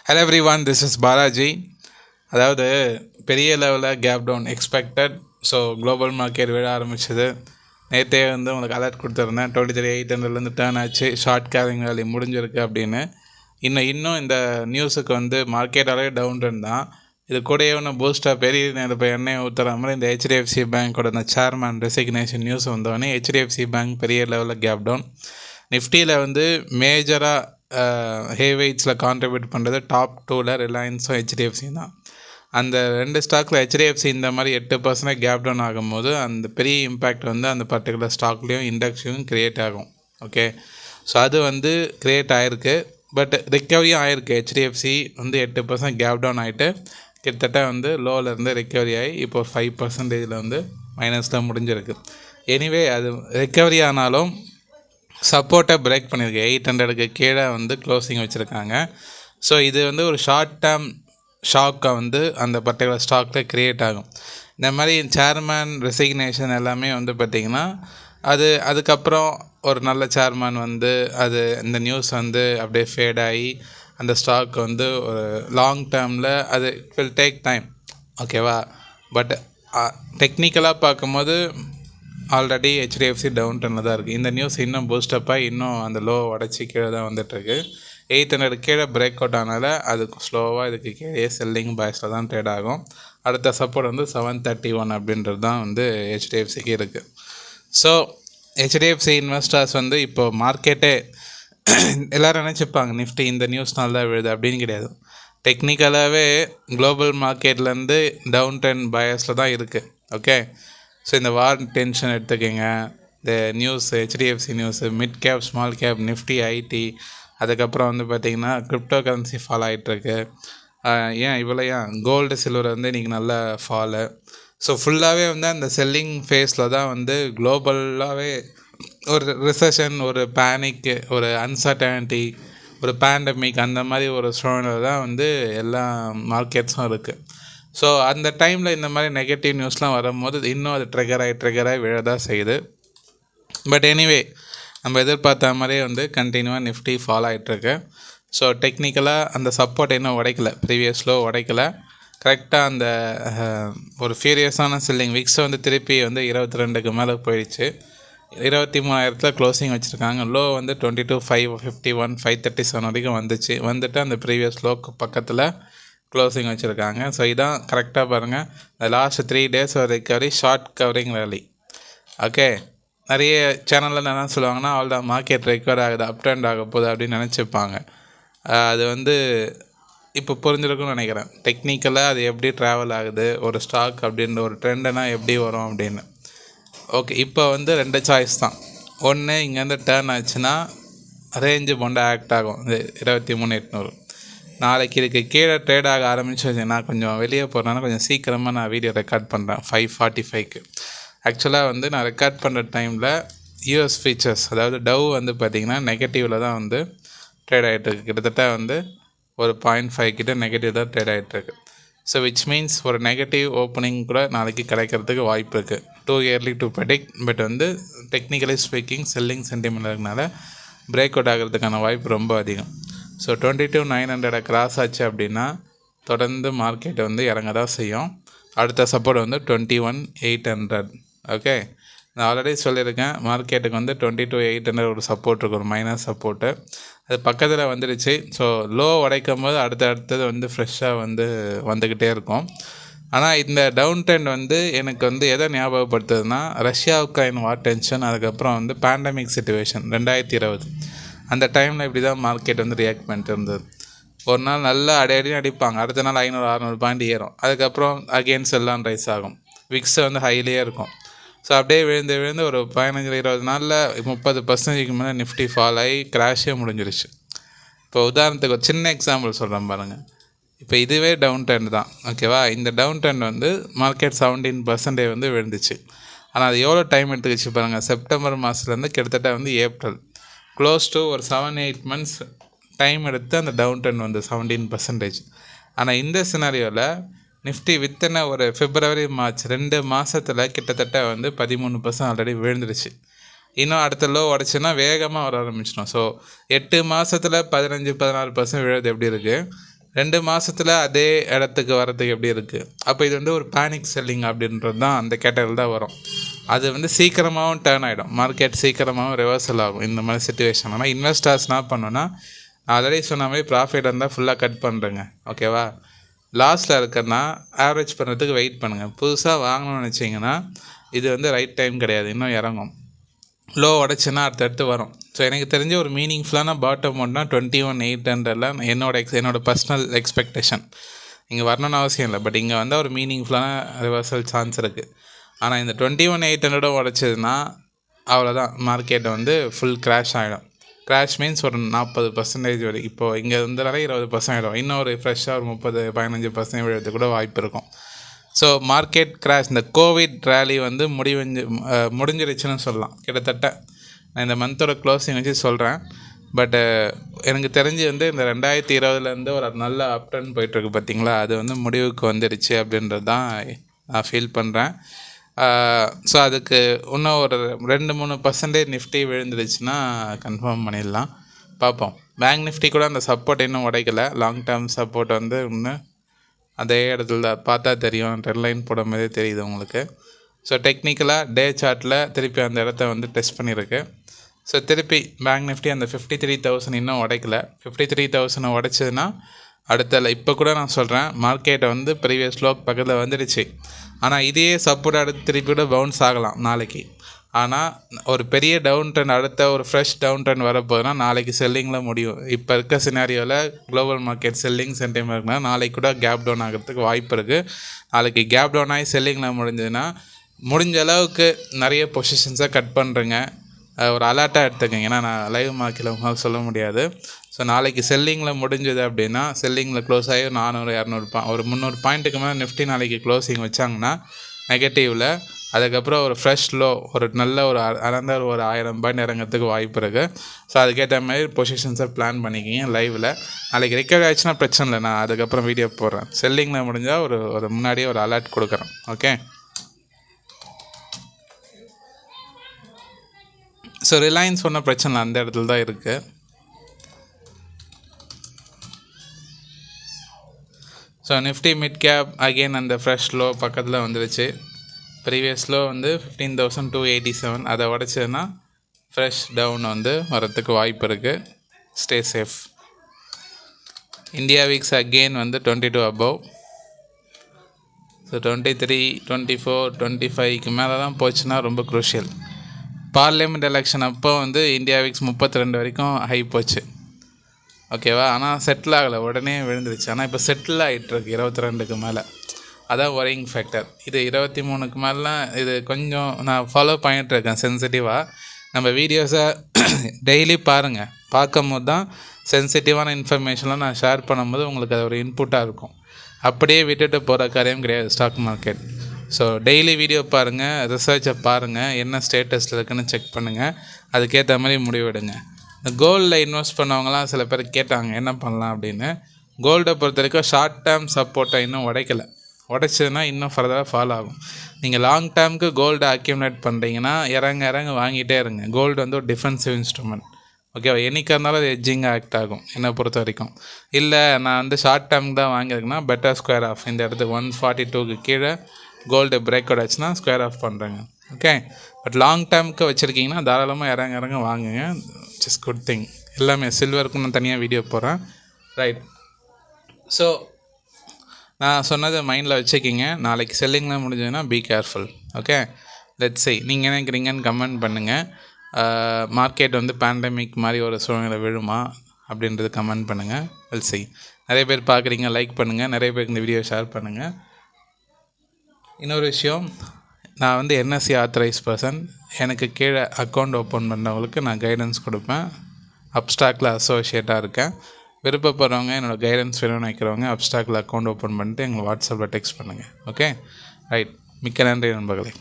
Hello everyone, this is Balaji. அதாவது பெரிய லெவலில் gap down expected. So global market விழ ஆரம்பிச்சது. நேற்றே உங்களுக்கு அலர்ட் கொடுத்துருந்தேன். 23,800 டேர்ன் ஆச்சு. ஷார்ட் கேரிங் வேலி முடிஞ்சிருக்கு அப்படின்னு. இன்னும் இந்த நியூஸுக்கு மார்க்கெட்டாலே டவுன் ட்ரெண்ட் தான். இது கூடயே ஒன்று பூஸ்டாக பெரிய இப்போ எண்ணெய் ஊற்றுற மாதிரி இந்த ஹெச்டிஎஃப்சி பேங்க்கோட இந்த சேர்மேன் ரெசிக்னேஷன் நியூஸ் வந்தோடனே ஹெச்டிஎஃப்சி பேங்க் பெரிய லெவலில் கேப் டவுன். நிஃப்டியில் மேஜராக ஹேவைட்ஸில் கான்ட்ரிபியூட் பண்ணுறது டாப் 2ல் ரிலையன்ஸும் ஹெச்டிஎஃப்சி தான். அந்த ரெண்டு ஸ்டாக்கில் ஹெச்டிஎஃப்சி இந்த மாதிரி 8% கேப் டவுன் ஆகும்போது அந்த பெரிய இம்பேக்ட் அந்த பர்டிகுலர் ஸ்டாக்லேயும் இண்டெக்ஸ்லையும் க்ரியேட் ஆகும். ஓகே, ஸோ அது க்ரியேட் ஆகிருக்கு. பட் ரிக்கவரியும் ஆகிருக்கு. ஹெச்டிஎஃப்சி 8% கேப் டவுன் ஆகிட்டு கிட்டத்தட்ட லோவிலேருந்து ரிக்கவரி ஆகி இப்போ 5% மைனஸில் முடிஞ்சிருக்கு. எனிவே அது ரிக்கவரி ஆனாலும் சப்போர்ட்டை பிரேக் பண்ணியிருக்கு. 800க்கு கீழே க்ளோசிங் வச்சுருக்காங்க. ஸோ இது ஒரு ஷார்ட் டேர்ம் ஷாக்கை அந்த பர்டிகுலர் ஸ்டாக்கில் க்ரியேட் ஆகும். இந்த மாதிரி சேர்மேன் ரெசிக்னேஷன் எல்லாமே பார்த்திங்கன்னா அதுக்கப்புறம் ஒரு நல்ல சேர்மேன் அது இந்த நியூஸ் அப்படியே ஃபேட் ஆகி அந்த ஸ்டாக் ஒரு லாங் டேர்மில் அது வில் டேக் டைம். ஓகேவா? பட் டெக்னிக்கலாக பார்க்கும்போது ஆல்ரெடி ஹெச்டிஎஃப்சி டவுன் ட்ரெண்டில் தான் இருக்குது. இந்த நியூஸ் இன்னும் பூஸ்டப்பாக இன்னும் அந்த லோ உடச்சி கீழே தான் வந்துட்டுருக்கு. 800 கீழே பிரேக் அவுட் ஆனால அதுக்கு ஸ்லோவாக இதுக்கு கீழே செல்லிங் பாய்ஸில் தான் ட்ரேட் ஆகும். அடுத்த சப்போர்ட் 731 அப்படின்றது தான் ஹெச்டிஎஃப்சிக்கு இருக்குது. ஸோ ஹெச்டிஎஃப்சி இன்வெஸ்டர்ஸ் இப்போ மார்க்கெட்டே எல்லோரும் நினச்சிப்பாங்க நிஃப்டி இந்த நியூஸ்னால தான் விழுது அப்படின்னு கிடையாது. டெக்னிக்கலாகவே குளோபல் மார்க்கெட்லேருந்து டவுன் ட்ரெண்ட் பயஸில் தான் இருக்குது. ஓகே, ஸோ இந்த வார் டென்ஷன் எடுத்துக்கோங்க, இந்த news HDFC news, mid cap, small cap, Nifty, IT, அதுக்கப்புறம் பார்த்திங்கன்னா கிரிப்டோ கரன்சி ஃபால் ஆகிட்டுருக்கு. ஏன் கோல்டு சில்வர் இன்றைக்கி நல்ல ஃபாலு. ஸோ ஃபுல்லாகவே அந்த செல்லிங் ஃபேஸில் தான் குளோபலாகவே ஒரு ரிசெஷன், ஒரு பேனிக்கு, ஒரு அன்சர்டனிட்டி, ஒரு பேண்டமிக், அந்த மாதிரி ஒரு சூழ்நிலை தான் எல்லா மார்க்கெட்ஸும் இருக்குது. ஸோ அந்த டைமில் இந்த மாதிரி நெகட்டிவ் நியூஸ்லாம் வரும்போது இன்னும் அது ட்ரிகராகி விழதான் செய்யுது. பட் எனிவே நம்ம எதிர்பார்த்த மாதிரியே கண்டினியூவாக நிஃப்டி ஃபாலோ ஆகிட்டுருக்கு. ஸோ டெக்னிக்கலாக அந்த சப்போர்ட் இன்னும் உடைக்கல, ப்ரீவியஸ் லோ உடைக்கல. கரெக்டாக அந்த ஒரு ஃபியூரியஸான செல்லிங் விக்ஸ் திருப்பி 22க்கு மேலே போயிடுச்சு. 23,000 க்ளோசிங் வச்சுருக்காங்க. லோ 22,551, 537 வரைக்கும் வந்துட்டு அந்த ப்ரீவியஸ் லோக்கு பக்கத்தில் க்ளோசிங் வச்சுருக்காங்க. ஸோ இதான் கரெக்டாக பாருங்கள், இந்த last 3 days recovery, short covering rally. Okay, நிறைய சேனலில் என்ன சொல்லுவாங்கன்னா அவ்வளோதான் மார்க்கெட் ரெக்கவர் ஆகுது, அப் ட்ரெண்ட் ஆக போகுது அப்படின்னு நினச்சிப்பாங்க. அது இப்போ புரிஞ்சிருக்குன்னு நினைக்கிறேன். டெக்னிக்கலாக அது எப்படி ட்ராவல் ஆகுது ஒரு ஸ்டாக் அப்படின்ற ஒரு ட்ரெண்டுனா எப்படி வரும் அப்படின்னு. ஓகே, இப்போ 2 சாய்ஸ் தான். ஒன்று இங்கேருந்து டேர்ன் ஆச்சுன்னா ரேஞ்சு போண்டு ஆக்ட் ஆகும், இது 23,800. நாளைக்கு இதுக்கு கீழே ட்ரேட் ஆக ஆரம்பிச்சு நான் கொஞ்சம் வெளியே போகிறனால கொஞ்சம் சீக்கிரமாக நான் வீடியோ ரெக்கார்ட் பண்ணுறேன் 5:45க்கு. ஆக்சுவலாக நான் ரெக்கார்ட் பண்ணுற டைமில் யூஎஸ் ஃபீச்சர்ஸ், அதாவது டவ் பார்த்திங்கன்னா நெகட்டிவில் தான் ட்ரேட் ஆகிட்டுருக்கு. கிட்டத்தட்ட ஒரு 0.5 கிட்ட நெகட்டிவ் தான் ட்ரேட் ஆகிட்டுருக்கு. ஸோ விச் மீன்ஸ் ஒரு நெகட்டிவ் ஓப்பனிங் கூட நாளைக்கு கிடைக்கிறதுக்கு வாய்ப்பு இருக்குது. Too early to predict. But technically speaking selling sentiment இருக்கனால பிரேக் அவுட் ஆகிறதுக்கான வாய்ப்பு ரொம்ப அதிகம். ஸோ 22,900 கிராஸ் ஆச்சு அப்படின்னா தொடர்ந்து மார்க்கெட் இறங்க தான் செய்யும். அடுத்த சப்போர்ட் 21,800. ஓகே, நான் ஆல்ரெடி சொல்லியிருக்கேன் மார்க்கெட்டுக்கு 22,800 ஒரு சப்போர்ட் இருக்குது, ஒரு மைனஸ் சப்போர்ட்டு. அது பக்கத்தில் வந்துடுச்சு. ஸோ லோ உடைக்கும் போது அடுத்தது ஃப்ரெஷ்ஷாக வந்துக்கிட்டே இருக்கும். ஆனால் இந்த டவுன் ட்ரெண்ட் எனக்கு எதை ஞாபகப்படுத்துதுன்னா ரஷ்யா உக்ரைன் வார் டென்ஷன், அதுக்கப்புறம் பேண்டமிக் சிச்சுவேஷன் 2020 அந்த டைமில் இப்படி தான் மார்க்கெட் ரியாக்ட் பண்ணிட்டு இருந்தது. ஒரு நாள் நல்லா அடிப்பாங்க, அடுத்த நாள் 500-600 பாயிண்ட் ஏறும், அதுக்கப்புறம் அகெயின்ஸ்ட் எல்லாம் ரைஸ் ஆகும். விக்ஸ் ஹைலியே இருக்கும். ஸோ அப்படியே விழுந்து ஒரு 15-20 நாளில் 30%க்கு மேலே நிஃப்டி ஃபால் ஆகி கிராஷே முடிஞ்சிருச்சு. இப்போ உதாரணத்துக்கு ஒரு சின்ன எக்ஸாம்பிள் சொல்கிறேன் பாருங்கள். இப்போ இதுவே டவுன் ட்ரெண்ட் தான். ஓகேவா? இந்த டவுன் ட்ரெண்ட் மார்க்கெட் 17% விழுந்துச்சு. ஆனால் அது எவ்வளோ டைம் எடுத்துக்கிச்சு பாருங்கள். செப்டம்பர் மாதத்துலேருந்து கிட்டத்தட்ட ஏப்ரல் க்ளோஸ் டு ஒரு 7-8 months டைம் எடுத்து அந்த டவுன் ட்ரெண்ட் 17%. ஆனால் இந்த சினாரியோவில் நிஃப்டி வித்தின ஒரு February March 2 மாதத்தில் கிட்டத்தட்ட 13% ஆல்ரெடி விழுந்துருச்சு. இன்னும் அடுத்த லோ உடச்சுன்னா வேகமாக வர ஆரம்பிச்சிடும். ஸோ 8 மாதத்தில் 15-16% விழுது எப்படி இருக்குது? 2 மாதத்தில் அதே இடத்துக்கு வரதுக்கு எப்படி இருக்குது? அப்போ இது வந்து ஒரு பேனிக் செல்லிங் அப்படின்றது தான் அந்த கேட்டகரியில் தான் வரும். அது வந்து சீக்கிரமாகவும் டேர்ன் ஆகிடும், மார்க்கெட் சீக்கிரமாகவும் ரிவர்சல் ஆகும் இந்த மாதிரி சுச்சுவேஷன். ஆனால் இன்வெஸ்டர்ஸ் என்ன பண்ணோன்னா, ஆல்ரெடி சொன்ன மாதிரி ப்ராஃபிட் இருந்தால் ஃபுல்லாக கட் பண்ணுறேங்க, ஓகேவா? லாஸ்ட்டில் இருக்கிறனா ஆவரேஜ் பண்ணுறதுக்கு வெயிட் பண்ணுங்கள். புதுசாக வாங்கணும்னு நினச்சிங்கன்னா இது வந்து ரைட் டைம் கிடையாது, இன்னும் இறங்கும். லோ உடச்சுன்னா அடுத்தடுத்து வரும். ஸோ எனக்கு தெரிஞ்ச ஒரு மீனிங்ஃபுல்லான பாட்டம் ஒன்னா 21,800 என்னோட பர்சனல் எக்ஸ்பெக்டேஷன். இங்கே வரணும்னு அவசியம் இல்லை, பட் இங்கே வந்தால் ஒரு மீனிங்ஃபுல்லான ரிவர்சல் சான்ஸ் இருக்குது. ஆனால் இந்த 21,800 உடச்சதுன்னா அவ்வளோதான், மார்க்கெட்டை வந்து ஃபுல் கிராஷ் ஆகிடும். கிராஷ் மீன்ஸ் ஒரு 40% வரைக்கும். இப்போது இங்கே இருந்தாலே 20% ஆகிடும். இன்னும் ஒரு ஃப்ரெஷ்ஷாக ஒரு 30-15% விழுறதுக்கு கூட வாய்ப்பு இருக்கும். ஸோ மார்க்கெட் கிராஷ், இந்த கோவிட் ரேலி வந்து முடிஞ்சிருச்சுன்னு சொல்லலாம் கிட்டத்தட்ட. நான் இந்த மந்தோட க்ளோசிங் வச்சு சொல்கிறேன். பட்டு எனக்கு தெரிஞ்சு வந்து இந்த 2020 ஒரு நல்ல அப்டர்ன் போயிட்டுருக்கு பார்த்தீங்களா, அது வந்து முடிவுக்கு வந்துடுச்சு அப்படின்றது தான் நான் ஃபீல் பண்ணுறேன். ஸோ அதுக்கு இன்னும் ஒரு 2-3% நிஃப்டி விழுந்துடுச்சுன்னா கன்ஃபார்ம் பண்ணிடலாம், பார்ப்போம். பேங்க் நிஃப்டி கூட அந்த சப்போர்ட் இன்னும் உடைக்கலை. லாங் டேர்ம் சப்போர்ட் வந்து இன்னும் அதே இடத்துல பார்த்தா தெரியும், ட்ரெண்ட் போட மாதிரியே தெரியுது உங்களுக்கு. ஸோ டெக்னிக்கலாக டே சார்ட்டில் திருப்பி அந்த இடத்த வந்து டெஸ்ட் பண்ணியிருக்கு. ஸோ திருப்பி பேங்க் நிஃப்டி அந்த 53,000 இன்னும் உடைக்கல. 53,000 உடைச்சதுன்னா அடுத்த இப்போ கூட நான் சொல்கிறேன், மார்க்கெட்டை வந்து ப்ரீவியஸ் லோக்கு பக்கத்தில் வந்துடுச்சு. ஆனால் இதே சப்போர்ட் அடுத்து திருப்பி கூட பவுன்ஸ் ஆகலாம் நாளைக்கு. ஆனால் ஒரு பெரிய டவுன் ட்ரெண்ட், அடுத்த ஒரு ஃப்ரெஷ் டவுன் ட்ரெண்ட் வரப்போகுதுன்னா நாளைக்கு செல்லிங்கில் முடியும். இப்போ இருக்க சினாரியோவில் குளோபல் மார்க்கெட் செல்லிங் சென்டிமெண்ட் இருக்குன்னா நாளைக்கு கூட கேப் டவுன் ஆகிறதுக்கு வாய்ப்பு இருக்குது. நாளைக்கு கேப் டவுன் ஆகி செல்லிங்கில் முடிஞ்சதுன்னா முடிஞ்ச அளவுக்கு நிறைய பொசிஷன்ஸாக கட் பண்ணுறேங்க. ஒரு அலர்ட்டாக எடுத்துக்கங்க, ஏன்னா நான் லைவ் மார்க்கெட்டில் உங்களால் சொல்ல முடியாது. ஸோ நாளைக்கு செல்லிங்கில் முடிஞ்சது அப்படின்னா, செல்லிங்கில் க்ளோஸ் ஆகி 400-200 ஒரு 300 பாயிண்ட்டுக்கு மேலே நிஃப்டி நாளைக்கு க்ளோசிங் வச்சாங்கன்னா நெகட்டிவில், அதுக்கப்புறம் ஒரு ஃப்ரெஷ் லோ, ஒரு நல்ல ஒரு ஒரு 1000 பாயிண்ட் இறங்கிறதுக்கு வாய்ப்பு இருக்குது. ஸோ அதுக்கேற்ற மாதிரி பொசிஷன்ஸை பிளான் பண்ணிக்கிங்க லைவில். நாளைக்கு ரெக்கவர் ஆகிடுச்சுன்னா பிரச்சனை இல்லை, நான் அதுக்கப்புறம் வீடியோ போடுறேன். செல்லிங்கில் முடிஞ்சால் ஒரு முன்னாடியே ஒரு அலர்ட் கொடுக்குறேன், ஓகே? ஸோ ரிலையன்ஸ் ஒன்றும் பிரச்சனை இல்லை, அந்த இடத்துல தான் இருக்குது. So Nifty mid cap again அந்த ஃப்ரெஷ் லோ பக்கத்தில் வந்துடுச்சு. ப்ரீவியஸ் லோ வந்து 15,287, அதை உடச்சதுன்னா ஃப்ரெஷ் டவுன் வந்து வரத்துக்கு வாய்ப்பு இருக்குது. Stay safe. India weeks again வந்து 22 above. ஸோ 23, 24, 25க்கு மேலே தான் போச்சுன்னா ரொம்ப குரூஷியல். பார்லிமெண்ட் எலெக்ஷன் அப்போ வந்து இந்தியா வீக்ஸ் 32 வரைக்கும் ஹை போச்சு, ஓகேவா? ஆனால் செட்டில் ஆகலை, உடனே விழுந்துருச்சு. ஆனால் இப்போ செட்டில் ஆகிட்டுருக்கு 22க்கு மேலே. அதான் ஒரிங் ஃபேக்டர். இது 23க்கு மேலாம் இது கொஞ்சம் நான் ஃபாலோ பண்ணிகிட்ருக்கேன் சென்சிட்டிவாக. நம்ம வீடியோஸை டெய்லி பாருங்கள், பார்க்கும் போது தான் சென்சிட்டிவான இன்ஃபர்மேஷன்லாம் நான் ஷேர் பண்ணும்போது உங்களுக்கு அது ஒரு இன்புட்டாக இருக்கும். அப்படியே விட்டுட்டு போகிற காரியம் கிடையாது stock market. So daily video பாருங்கள், ரிசர்ச்சை பாருங்கள், என்ன ஸ்டேட்டஸில் இருக்குதுன்னு செக் பண்ணுங்கள், அதுக்கேற்ற மாதிரி முடிவெடுங்க. இந்த கோல்டில் இன்வெஸ்ட் பண்ணவங்களாம் சில பேர் கேட்டாங்க என்ன பண்ணலாம் அப்படின்னு. கோல்டை பொறுத்த வரைக்கும் ஷார்ட் டேர்ம் சப்போர்ட்டை இன்னும் உடைக்கலை. உடைச்சதுன்னா இன்னும் ஃபர்தராக ஃபாலோ ஆகும். நீங்கள் லாங் டேர்முக்கு கோல்டு அக்யூமுலேட் பண்ணுறீங்கன்னா இறங்க வாங்கிட்டே இருங்க. கோல்டு வந்து ஒரு டிஃபென்சிவ் இன்ஸ்ட்ருமெண்ட், ஓகேவா? என்னைக்காக இருந்தாலும் அது எட்ஜிங்காக ஆக்ட் ஆகும் என்னை பொறுத்த வரைக்கும். இல்லை நான் வந்து ஷார்ட் டேர்முக்கு தான் வாங்கியிருக்கேன்னா பெட்டர் ஸ்கொயர் ஆஃப். இந்த இடத்துக்கு 142க்கு கீழே கோல்டு பிரேக் அவுட் ஆச்சுன்னா ஸ்கொயர் ஆஃப் பண்ணுறேங்க, ஓகே? பட் லாங் டேர்முக்கு வச்சுருக்கீங்கன்னா தாராளமாக இறங்க வாங்குங்க. Just good thing. எல்லாமே சில்வருக்கும் நான் தனியாக வீடியோ போடுறேன், ரைட்? ஸோ நான் சொன்னதை மைண்டில் வச்சுக்கிங்க. நாளைக்கு செல்லிங்கில் முடிஞ்சதுன்னா be careful, okay? Let's see நீங்கள் என்ன நினைக்கிறீங்கன்னு கமெண்ட் பண்ணுங்கள். மார்க்கெட் வந்து பேண்டமிக் மாதிரி ஒரு சூழ்நிலை விழுமா அப்படின்றது கமெண்ட் பண்ணுங்கள். Let's see. நிறைய பேர் பார்க்குறீங்க, லைக் பண்ணுங்கள், நிறைய பேருக்கு இந்த வீடியோ ஷேர் பண்ணுங்கள். இன்னொரு விஷயம், நான் வந்து என்எஸ்சி ஆத்தரைஸ் பர்சன். எனக்கு கீழே அக்கௌண்ட் ஓப்பன் பண்ணுறவங்களுக்கு நான் கைடன்ஸ் கொடுப்பேன். அப்ஸ்டாக்கில் அசோசியேட்டாக இருக்கேன். விருப்பப்படுறவங்க என்னோடய கைடன்ஸ் வேணும்னு நினைக்கிறவங்க அப்ஸ்டாக்கில் அக்கௌண்ட் ஓப்பன் பண்ணிட்டு எங்களை வாட்ஸ்அப்பில் டெக்ஸ்ட் பண்ணுங்கள், ஓகே? ரைட். மிக்க நன்றி நண்பர்களே.